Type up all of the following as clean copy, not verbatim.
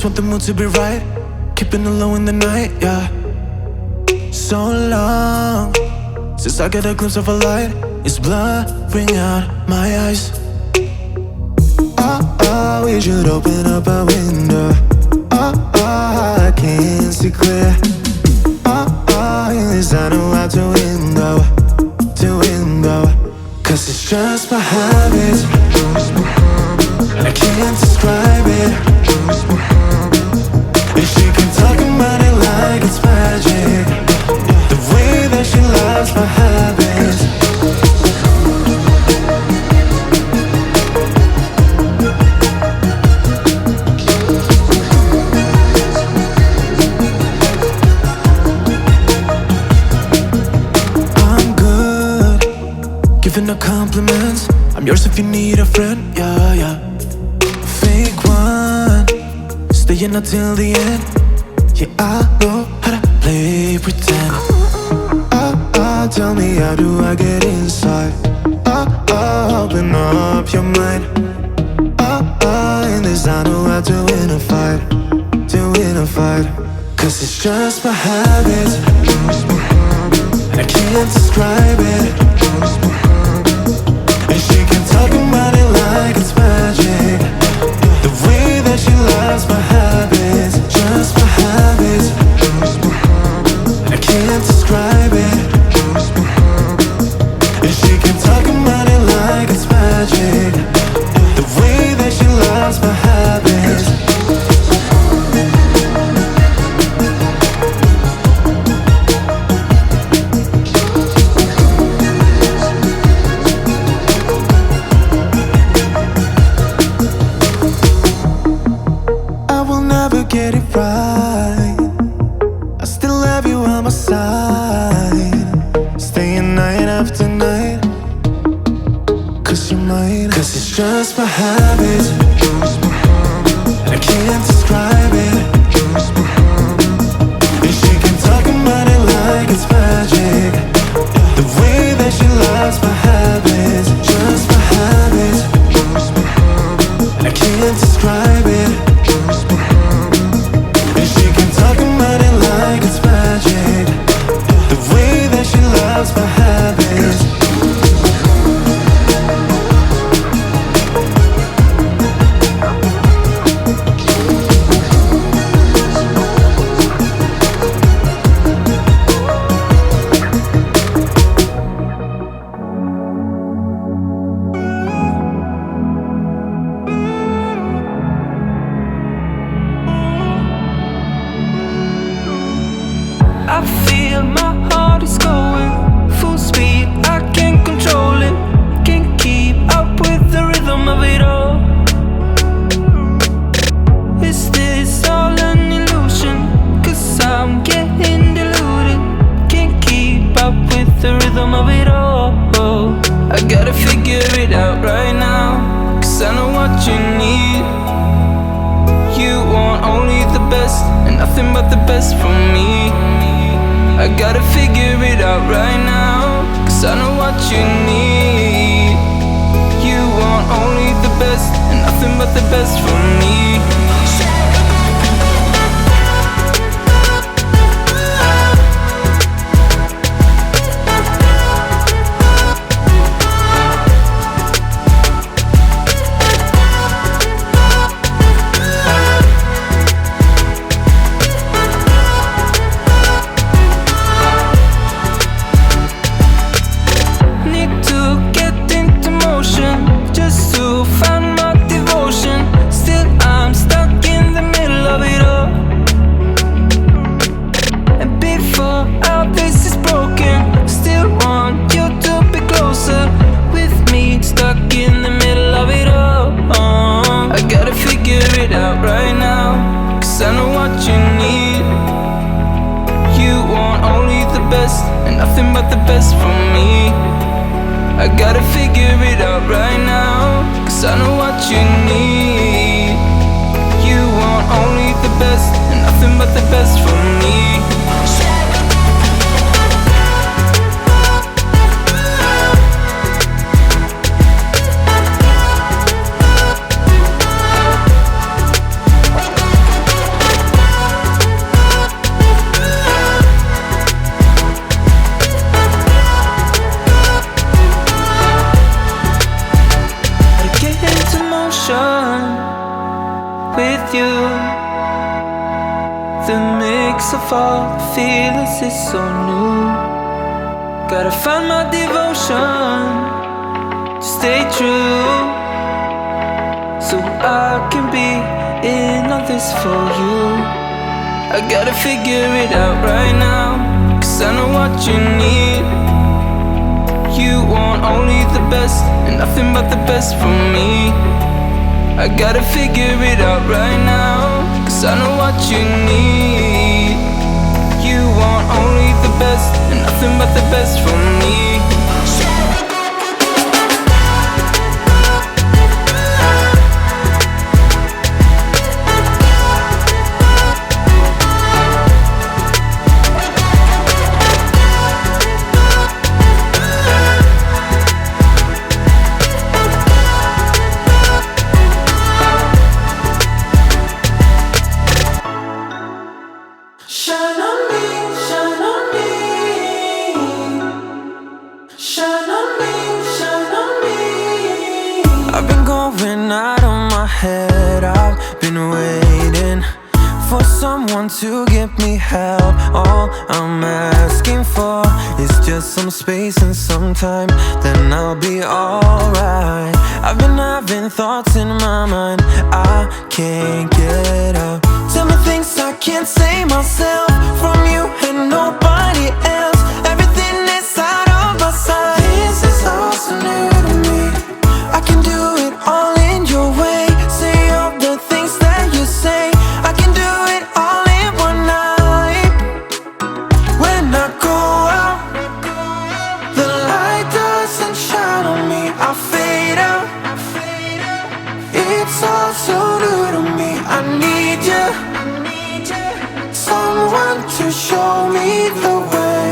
want the mood to be right, keeping it low in the night, yeah. So long since I get a glimpse of a light, it's blurring out my eyes. Oh, we should open up a window. Oh, I can't see clear. Oh, yes, I know how to window, cause it's just my habit, and I can't describe it. And she can talk about it like it's magic, the way that she loves my habits. I'm good, giving her compliments. I'm yours if you need a friend, yeah, yeah. Fake one, staying out till the end. Yeah, I know how to play pretend. Tell me, how do I get inside? Open up your mind. In this I know how to win a fight, cause it's just my habit, and I can't describe it. And she can talk about it like it's magic, the way that she loves my habits. Just my habits, and I can't describe it. And she can talk about it like it's magic, the way that she loves my habits. I will never get it right, I still have you on my side, staying night after night, cause you're mine. Cause it's just my habit, and I can't describe it. And she can talk about it like it's magic, the way that she loves my habits. Just my habit, and I can't describe it. And she can talk about it like it's magic, the way that she loves my habits. I feel my heart is going full speed, I can't control it, can't keep up with the rhythm of it all. Is this all an illusion? Cause I'm getting deluded, can't keep up with the rhythm of it all. I gotta figure it out right now, cause I know what you need. You want only the best, and nothing but the best from me. I gotta figure it out right now, cause I know what you need. You want only the best, and nothing but the best from me. Just to find my devotion, still I'm stuck in the middle of it all. And before all this is broken, still want you to be closer with me, stuck in the middle of it all. I gotta figure it out right now, cause I know what you need. You want only the best, and nothing but the best from me. I gotta figure it out right now, cause I know what you need. You want only the best, and nothing but the best from me. fall, the feelings is so new. Gotta find my devotion to stay true, so I can be in all this for you. I gotta figure it out right now, 'cause I know what you need. You want only the best and nothing but the best from me. I gotta figure it out right now, 'cause I know what you need. You want only the best and nothing but the best from me. Shine on me, shine on me. Shine on me, shine on me. I've been going out of my head, I've been waiting for someone to give me help. All I'm asking for is just some space and some time, then I'll be alright. I've been having thoughts in my mind I can't get out. Tell me things I can't say myself, from you and nobody else. Everything is out of my sight. This is all so new to me. I can do it all in your way. Say all the things that you say. I can do it all in one night. When I go out, the light doesn't shine on me, I fade out. It's all so new to me. I need you, someone to show me the way.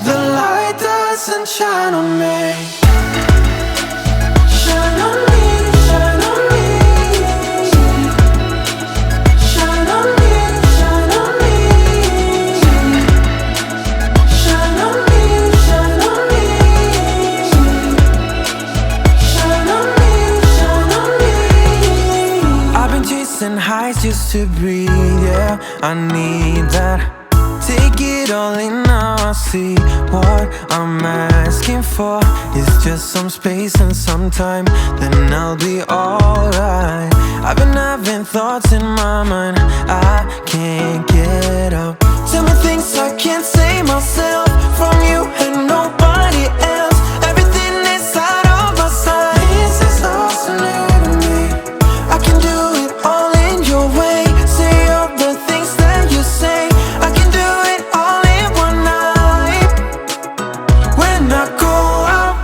The light doesn't shine on me. Shine on me, shine on me. Shine on me, shine on me. Shine on me, shine on me. Shine on me, shine on me. I've been chasing highs just to breathe, yeah, I need that. Take it all in now, I see what I'm asking for is just some space and some time, then I'll be alright. I've been having thoughts in my mind I can't get out. Tell me things I can't say myself, from you and nobody else. Everything is out of my sight. This is all so new to me. I can do it all in your way. Say all the things that you say. I can do it all in one night. When I go out,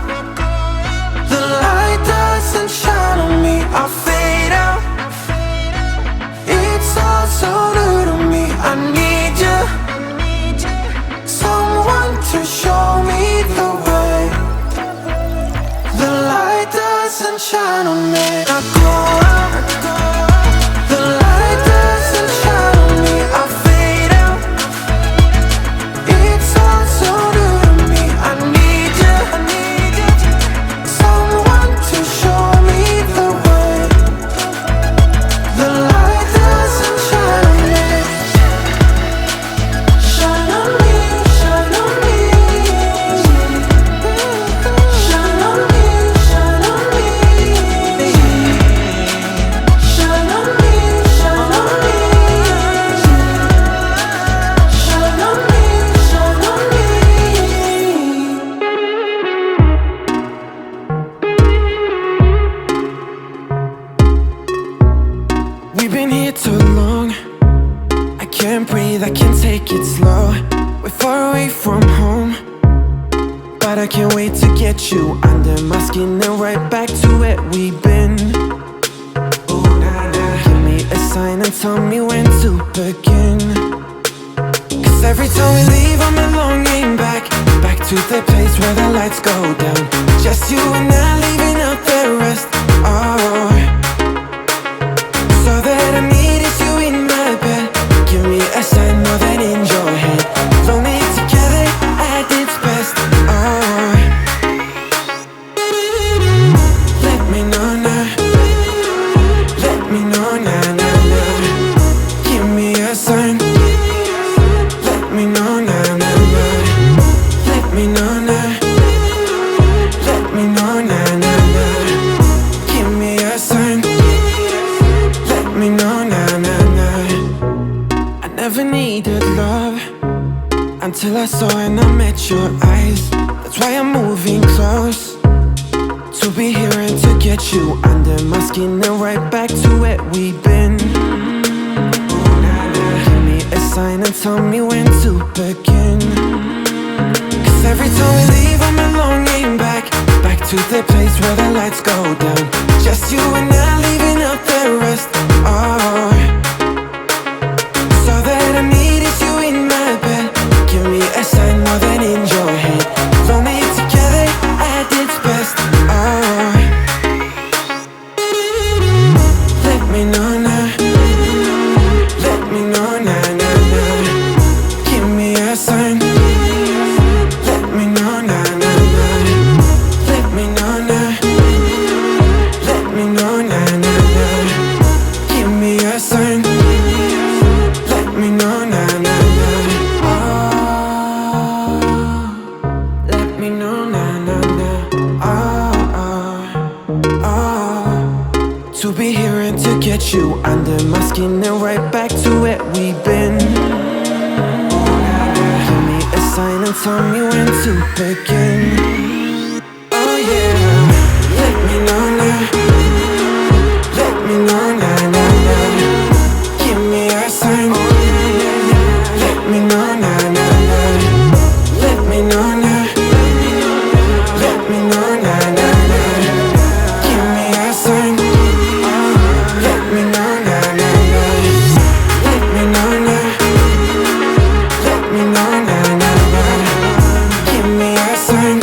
the light doesn't shine on me, I fade out. It's all so new to me. I need you, someone to show me the way. The light doesn't shine on me. I go out, the light doesn't shine on me, I fade out. It's all so new to me. I need you, someone to show me the way. The light doesn't shine on me. Shine on me, shine on me. Shine on me, shine on me. Shine on me, shine on me. Shine on me, shine on me. We've been here too long, I can't breathe, I can't take it slow. We're far away from home, but I can't wait to get you under my skin and right back to where we've been. Oh, nah, nah. Give me a sign and tell me when to begin. 'Cause every time we leave, I'm longing back to the place where the lights go down. Just you and I leaving out the rest. Oh, so that I need is you in my bed. Give me a sign more than in your head. Lonely together at its best. Oh, let me know now. Let me know now, now, now. Give me a sign. know, na na na. Let me know, na. Let me know, na na na. Give me a sign. Let me know, na na na. I never needed love until I saw and I met your eyes. That's why I'm moving close, to be here and to get you under my skin and right back to where we've been. Give me a sign and tell me when to begin. Cause every time we leave I'm longing back to the place where the lights go down. Just you and I leaving out the rest. Oh, so that I need is you in my bed. Give me a sign more than in your head. Lonely together at its best. Oh, let me know now. Let me know now, now, now. Give me a sign. Let me know now, now, now. Let me know now. Let me know now, now, now. Give me a sign. Let me know now, now, now. Oh, let me know now, now, now. Oh, oh, oh. To be here and to get you under my skin and right back to where we've been. Give me a sign and tell me when to begin. Oh yeah, let me know now. Let me know now, now, now. Give me a sign. Let me know now, now, now. Let me know now. Let me know now, now, now. Give me a sign. Let me know now, now, now. Let me know now. Let me know now, now, now. Give me a sign.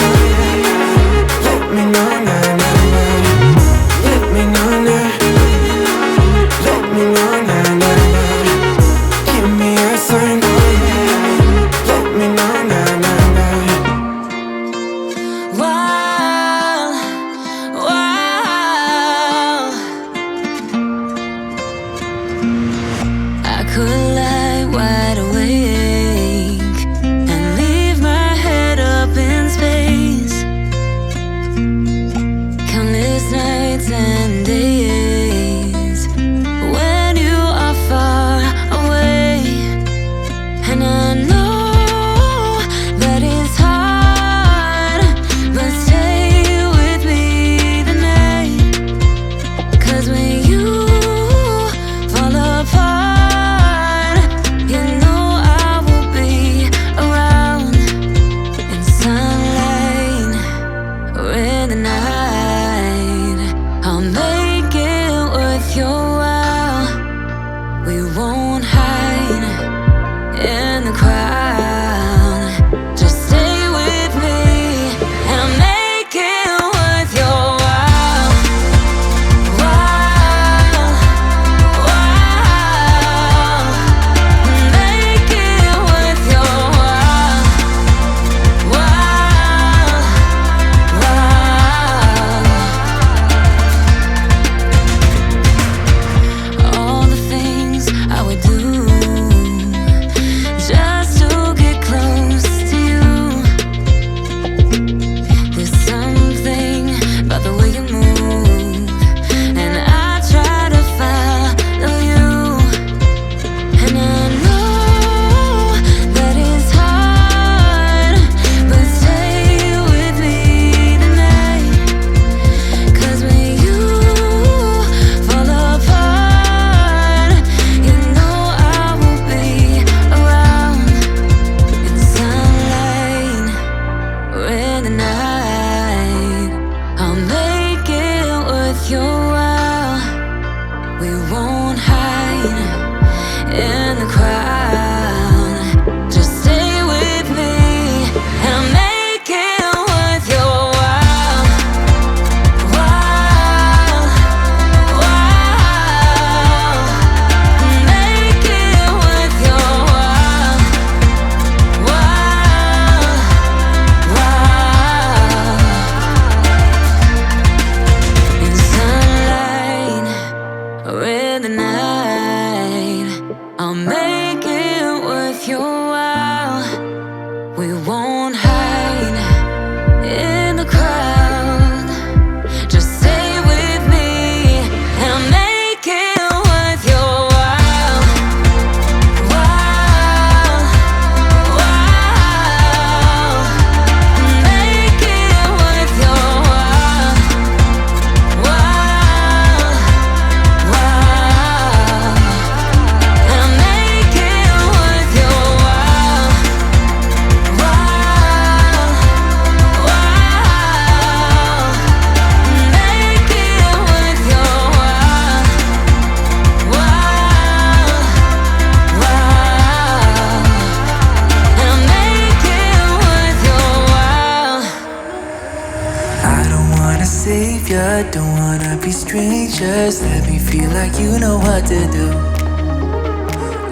leave ya. Don't wanna be strangers. Let me feel like you know what to do.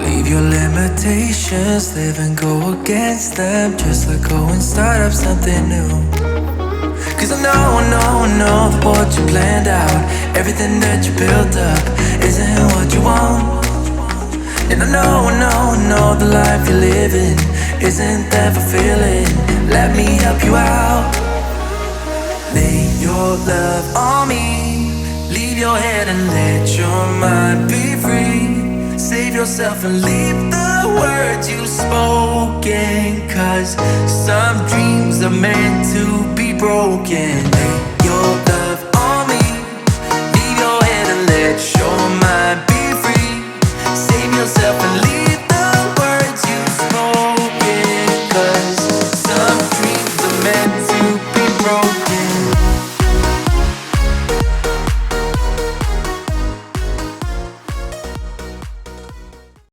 Leave your limitations, live and go against them. Just let go and start up something new. Cause I know that what you planned out, everything that you built up, isn't what you want. And I know the life you're living isn't that fulfilling. Let me help you out. Lay your love on me. Leave your head and let your mind be free. Save yourself and leave the words you've spoken. Cause some dreams are meant to be broken.